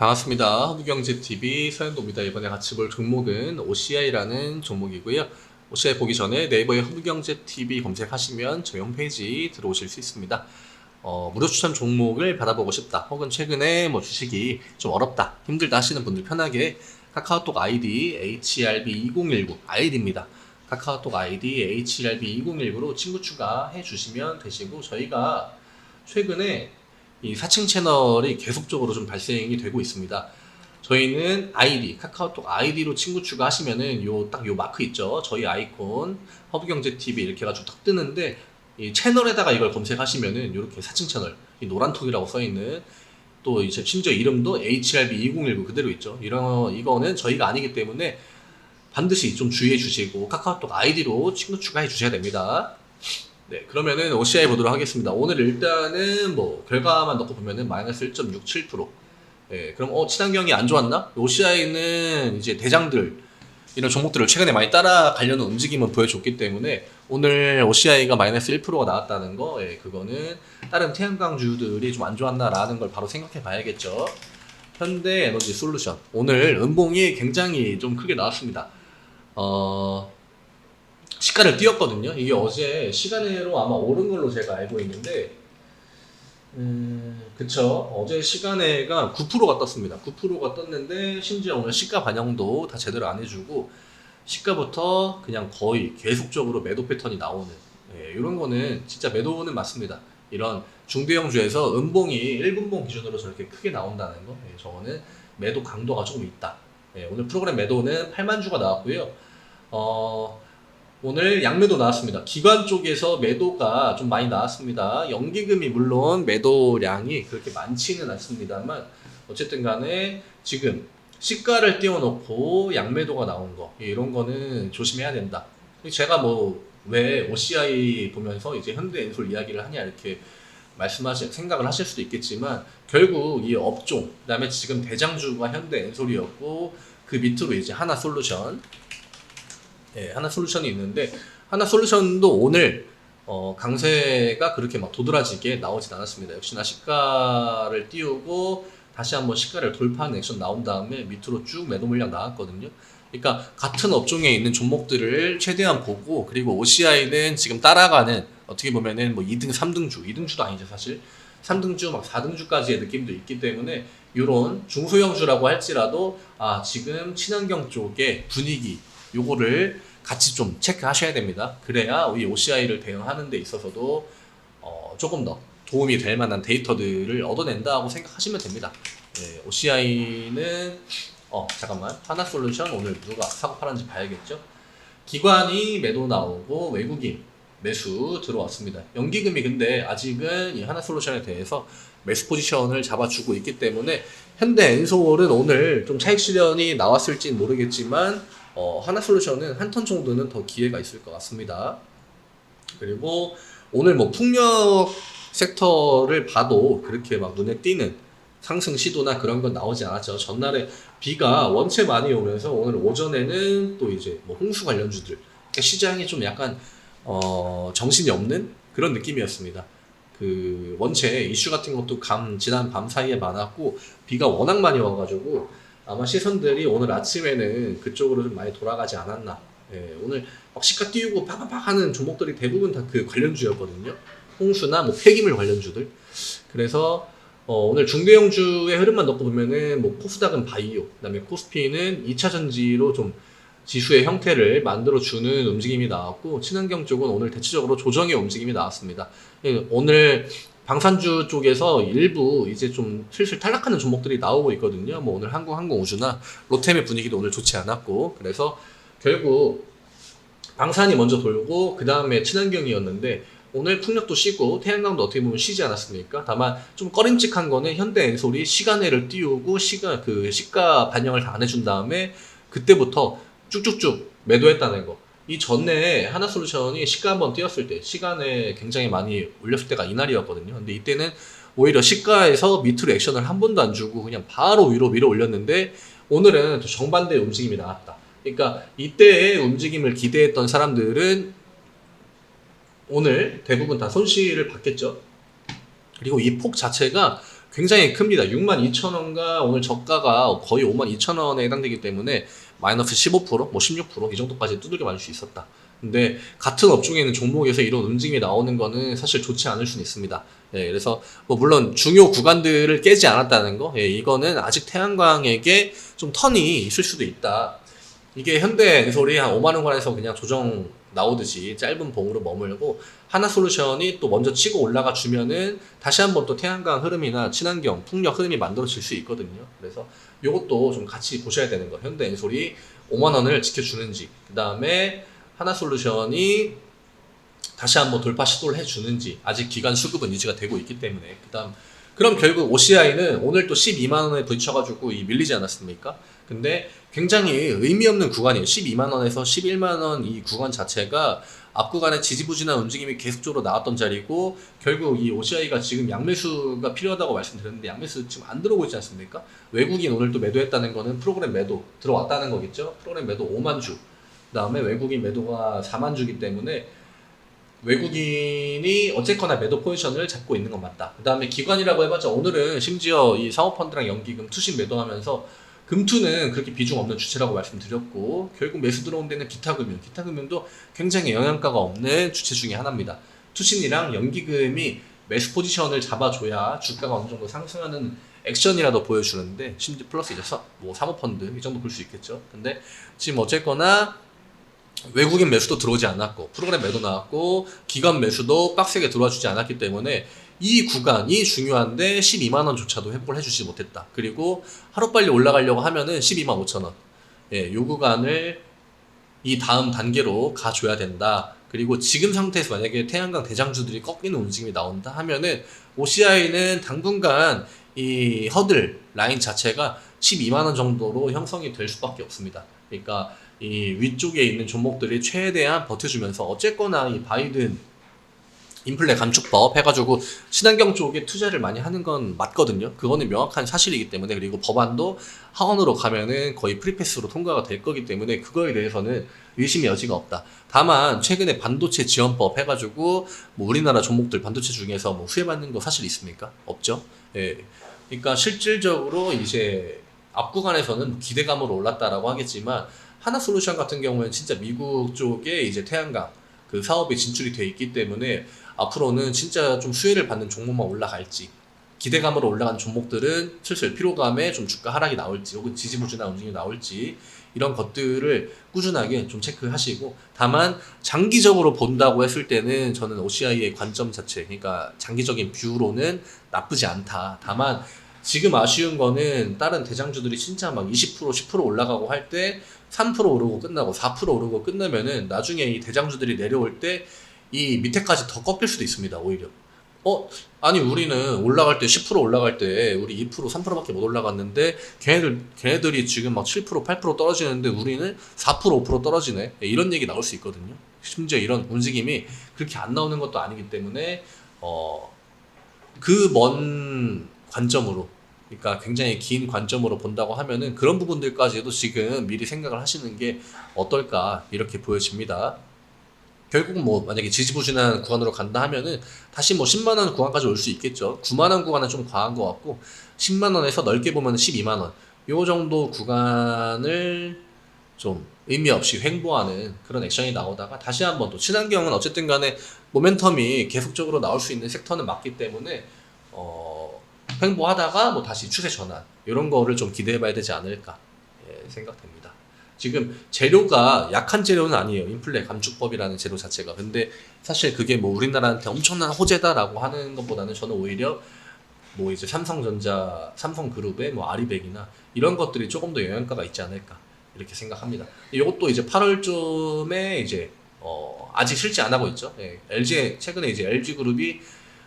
반갑습니다. 허브경제TV 서현도입니다. 이번에 같이 볼 종목은 OCI라는 종목이고요. OCI 보기 전에 네이버에 허브경제TV 검색하시면 저희 홈페이지 들어오실 수 있습니다. 무료 추천 종목을 받아보고 싶다. 혹은 최근에 주식이 좀 어렵다, 힘들다 하시는 분들 편하게 카카오톡 아이디 HRB2019 아이디입니다. 카카오톡 아이디 HRB2019로 친구 추가해 주시면 되시고, 저희가 최근에 이 사칭 채널이 계속적으로 좀 발생이 되고 있습니다. 저희는 아이디, 카카오톡 아이디로 친구 추가하시면은 딱 요 마크 있죠? 저희 아이콘, 허브경제TV 이렇게 해가지고 딱 뜨는데, 이 채널에다가 이걸 검색하시면은 이렇게 사칭 채널, 이 노란톡이라고 써있는, 또 이제 심지어 이름도 HRB2019 그대로 있죠. 이거는 저희가 아니기 때문에 반드시 좀 주의해 주시고 카카오톡 아이디로 친구 추가해 주셔야 됩니다. 네, 그러면은 OCI 보도록 하겠습니다. 오늘 일단은 결과만 넣고 보면은 마이너스 1.67%. 예, 그럼 친환경이 안 좋았나? OCI는 이제 대장들 이런 종목들을 최근에 많이 따라가려는 움직임을 보여줬기 때문에 오늘 OCI가 마이너스 1%가 나왔다는 거, 예, 그거는 다른 태양광주들이 좀 안 좋았나라는 걸 바로 생각해 봐야겠죠. 현대에너지솔루션 오늘 음봉이 굉장히 좀 크게 나왔습니다. 시가를 띄웠거든요. 이게 어제 시간으로 아마 오른 걸로 제가 알고 있는데, 그쵸. 어제 시간에가 9%가 떴습니다. 9%가 떴는데, 심지어 오늘 시가 반영도 다 제대로 안 해주고, 시가부터 그냥 거의 계속적으로 매도 패턴이 나오는, 예, 이런 거는 진짜 매도는 맞습니다. 이런 중대형주에서 음봉이 1분봉 기준으로 저렇게 크게 나온다는 거, 예, 저거는 매도 강도가 조금 있다. 예, 오늘 프로그램 매도는 8만 주가 나왔고요. 오늘 양매도 나왔습니다. 기관 쪽에서 매도가 좀 많이 나왔습니다. 연기금이 물론 매도량이 그렇게 많지는 않습니다만, 어쨌든 간에 지금 시가를 띄워놓고 양매도가 나온 거, 이런 거는 조심해야 된다. 제가 왜 OCI 보면서 이제 현대엔솔 이야기를 하냐 이렇게 생각을 하실 수도 있겠지만, 결국 이 업종, 그 다음에 지금 대장주가 현대엔솔이었고, 그 밑으로 이제 하나솔루션, 예, 하나솔루션이 있는데, 하나솔루션도 오늘 강세가 그렇게 막 도드라지게 나오진 않았습니다. 역시나 시가를 띄우고 다시 한번 시가를 돌파하는 액션 나온 다음에 밑으로 쭉 매도 물량 나왔거든요. 그러니까 같은 업종에 있는 종목들을 최대한 보고, 그리고 OCI는 지금 따라가는, 어떻게 보면은 2등, 3등주, 2등주도 아니죠 사실, 3등주 막 4등주까지의 느낌도 있기 때문에, 이런 중소형주라고 할지라도 지금 친환경 쪽의 분위기, 요거를 같이 좀 체크하셔야 됩니다. 그래야 이 OCI를 대응하는 데 있어서도 조금 더 도움이 될 만한 데이터들을 얻어낸다고 생각하시면 됩니다. 네, OCI는 잠깐만, 하나솔루션 오늘 누가 사고 팔았는지 봐야겠죠. 기관이 매도 나오고 외국인 매수 들어왔습니다. 연기금이 근데 아직은 이 하나솔루션에 대해서 매수 포지션을 잡아주고 있기 때문에, 현대엔솔은 오늘 좀 차익 실현이 나왔을진 모르겠지만 하나솔루션은 한 턴 정도는 더 기회가 있을 것 같습니다. 그리고 오늘 풍력 섹터를 봐도 그렇게 막 눈에 띄는 상승 시도나 그런 건 나오지 않았죠. 전날에 비가 원체 많이 오면서 오늘 오전에는 또 이제 홍수 관련주들, 그러니까 시장이 좀 약간 정신이 없는 그런 느낌이었습니다. 그 원체 이슈 같은 것도 지난 밤 사이에 많았고, 비가 워낙 많이 와가지고 아마 시선들이 오늘 아침에는 그쪽으로 좀 많이 돌아가지 않았나. 예, 오늘 막 시가 띄우고 팍팍팍 하는 종목들이 대부분 다 그 관련주였거든요. 홍수나 폐기물 관련주들. 그래서 오늘 중대형주의 흐름만 놓고 보면은 코스닥은 바이오, 그다음에 코스피는 2차 전지로 좀 지수의 형태를 만들어주는 움직임이 나왔고, 친환경 쪽은 오늘 대체적으로 조정의 움직임이 나왔습니다. 예, 오늘 방산주 쪽에서 일부 이제 좀 슬슬 탈락하는 종목들이 나오고 있거든요. 오늘 한국항공우주나 로템의 분위기도 오늘 좋지 않았고, 그래서 결국 방산이 먼저 돌고 그 다음에 친환경이었는데, 오늘 풍력도 쉬고 태양광도 어떻게 보면 쉬지 않았습니까? 다만 좀 꺼림칙한 거는 현대엔솔이 시간외를 띄우고 시가 반영을 다 안 해준 다음에 그때부터 쭉쭉쭉 매도했다는 거. 이 전에 하나솔루션이 시가 한번 띄었을 때 시간에 굉장히 많이 올렸을 때가 이날이었거든요. 근데 이때는 오히려 시가에서 밑으로 액션을 한 번도 안 주고 그냥 바로 위로 밀어 올렸는데, 오늘은 또 정반대의 움직임이 나왔다. 그러니까 이때의 움직임을 기대했던 사람들은 오늘 대부분 다 손실을 받겠죠. 그리고 이 폭 자체가 굉장히 큽니다. 62,000원과 오늘 저가가 거의 52,000원에 해당되기 때문에 마이너스 15%, 뭐 16%이 정도까지 두들겨 맞을 수 있었다. 근데 같은 업종에 있는 종목에서 이런 움직임이 나오는 거는 사실 좋지 않을 수는 있습니다. 예, 그래서 뭐 물론 중요 구간들을 깨지 않았다는 거, 예, 이거는 아직 태양광에게 좀 턴이 있을 수도 있다. 이게 현대엔솔이 한 5만 원권에서 그냥 조정 나오듯이 짧은 봉으로 머물고 하나솔루션이 또 먼저 치고 올라가 주면은 다시 한번 또 태양광 흐름이나 친환경, 풍력 흐름이 만들어질 수 있거든요. 그래서 이것도 좀 같이 보셔야 되는 거. 현대엔솔이 5만 원을 지켜주는지, 그 다음에 하나솔루션이 다시 한번 돌파 시도를 해주는지, 아직 기간 수급은 유지가 되고 있기 때문에. 그럼 결국 OCI는 오늘 또 12만 원에 부딪혀가지고 밀리지 않았습니까? 근데 굉장히 의미 없는 구간이에요. 12만 원에서 11만 원 이 구간 자체가 앞 구간에 지지부진한 움직임이 계속적으로 나왔던 자리고, 결국 이 OCI가 지금 양매수가 필요하다고 말씀드렸는데 양매수 지금 안 들어오고 있지 않습니까? 외국인 오늘 또 매도했다는 거는 프로그램 매도 들어왔다는 거겠죠? 프로그램 매도 5만 주, 그 다음에 외국인 매도가 4만 주기 때문에 외국인이 어쨌거나 매도 포지션을 잡고 있는 건 맞다. 그 다음에 기관이라고 해봤자 오늘은 심지어 이 사모펀드랑 연기금 투신 매도하면서 금투는 그렇게 비중 없는 주체라고 말씀드렸고, 결국 매수 들어온 데는 기타금융도 굉장히 영향가가 없는 주체 중에 하나입니다. 투신이랑 연기금이 매수 포지션을 잡아줘야 주가가 어느 정도 상승하는 액션이라도 보여주는데, 심지어 플러스 이제 뭐 사모펀드 이 정도 볼 수 있겠죠. 근데 지금 어쨌거나 외국인 매수도 들어오지 않았고 프로그램 매도 나왔고 기관 매수도 빡세게 들어와 주지 않았기 때문에 이 구간이 중요한데 12만원조차도 회복을 해주지 못했다. 그리고 하루빨리 올라가려고 하면은 12만 5천원, 예, 요 구간을 이 다음 단계로 가줘야 된다. 그리고 지금 상태에서 만약에 태양광 대장주들이 꺾이는 움직임이 나온다 하면은 OCI는 당분간 이 허들 라인 자체가 12만원 정도로 형성이 될 수밖에 없습니다. 그러니까 이 위쪽에 있는 종목들이 최대한 버텨주면서 어쨌거나 이 바이든 인플레 감축법 해가지고 친환경 쪽에 투자를 많이 하는 건 맞거든요. 그거는 명확한 사실이기 때문에, 그리고 법안도 하원으로 가면은 거의 프리패스로 통과가 될 거기 때문에 그거에 대해서는 의심의 여지가 없다. 다만 최근에 반도체 지원법 해가지고 뭐 우리나라 종목들 반도체 중에서 뭐 수혜받는 거 사실 있습니까? 없죠. 예. 그러니까 실질적으로 이제 앞 구간에서는 기대감으로 올랐다라고 하겠지만 하나솔루션 같은 경우는 진짜 미국 쪽에 이제 태양광 그 사업이 진출이 돼 있기 때문에 앞으로는 진짜 좀 수혜를 받는 종목만 올라갈지, 기대감으로 올라간 종목들은 슬슬 피로감에 좀 주가 하락이 나올지 혹은 지지부진한 움직임이 나올지, 이런 것들을 꾸준하게 좀 체크하시고, 다만 장기적으로 본다고 했을 때는 저는 OCI의 관점 자체, 그러니까 장기적인 뷰로는 나쁘지 않다. 다만 지금 아쉬운 거는 다른 대장주들이 진짜 막 20% 10% 올라가고 할 때 3% 오르고 끝나고 4% 오르고 끝나면은 나중에 이 대장주들이 내려올 때 이 밑에까지 더 꺾일 수도 있습니다. 오히려 아니 우리는 올라갈 때 10% 올라갈 때 우리 2% 3%밖에 못 올라갔는데 걔네들이 지금 막 7% 8% 떨어지는데 우리는 4% 5% 떨어지네, 이런 얘기 나올 수 있거든요. 심지어 이런 움직임이 그렇게 안 나오는 것도 아니기 때문에 그 먼 관점으로, 그러니까 굉장히 긴 관점으로 본다고 하면은 그런 부분들까지도 지금 미리 생각을 하시는 게 어떨까, 이렇게 보여집니다. 결국은 뭐 만약에 지지부진한 구간으로 간다 하면은 다시 뭐 10만원 구간까지 올 수 있겠죠. 9만원 구간은 좀 과한 것 같고 10만원에서 넓게 보면 12만원 요 정도 구간을 좀 의미 없이 횡보하는 그런 액션이 나오다가 다시 한번 또 친환경은 어쨌든 간에 모멘텀이 계속적으로 나올 수 있는 섹터는 맞기 때문에 횡보하다가 뭐 다시 추세 전환 이런 거를 좀 기대해 봐야 되지 않을까, 예, 생각됩니다. 지금 재료가 약한 재료는 아니에요. 인플레 감축법이라는 재료 자체가. 근데 사실 그게 뭐 우리나라한테 엄청난 호재다라고 하는 것보다는 저는 오히려 뭐 이제 삼성전자, 삼성그룹의 뭐 아리백이나 이런 것들이 조금 더 영향가가 있지 않을까, 이렇게 생각합니다. 이것도 이제 8월쯤에 이제 아직 실제 안 하고 있죠. 예, LG 최근에 이제 LG그룹이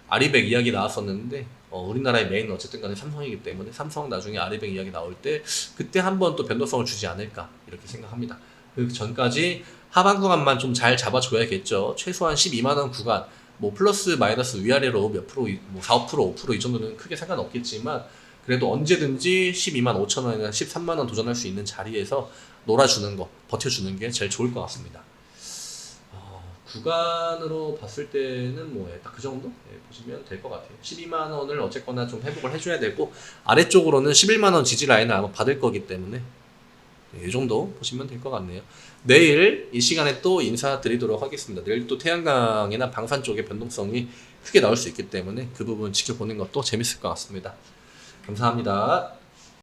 아리백 이야기 나왔었는데 우리나라의 메인은 어쨌든 간에 삼성이기 때문에 삼성 나중에 아리백 이야기 나올 때 그때 한번 또 변동성을 주지 않을까, 이렇게 생각합니다. 그 전까지 하반 구간만 좀 잘 잡아줘야겠죠. 최소한 12만원 구간, 뭐 플러스 마이너스 위아래로 몇 프로, 뭐 4, 5%, 5% 이 정도는 크게 상관없겠지만 그래도 언제든지 12만 5천 원이나 13만 원 도전할 수 있는 자리에서 놀아주는 거, 버텨주는 게 제일 좋을 것 같습니다. 구간으로 봤을 때는 뭐 딱 그 정도 보시면 될 것 같아요. 12만 원을 어쨌거나 좀 회복을 해줘야 되고 아래쪽으로는 11만 원 지지 라인을 아마 받을 거기 때문에 이 정도 보시면 될 것 같네요. 내일 이 시간에 또 인사드리도록 하겠습니다. 내일 또 태양광이나 방산 쪽의 변동성이 크게 나올 수 있기 때문에 그 부분 지켜보는 것도 재밌을 것 같습니다. 감사합니다.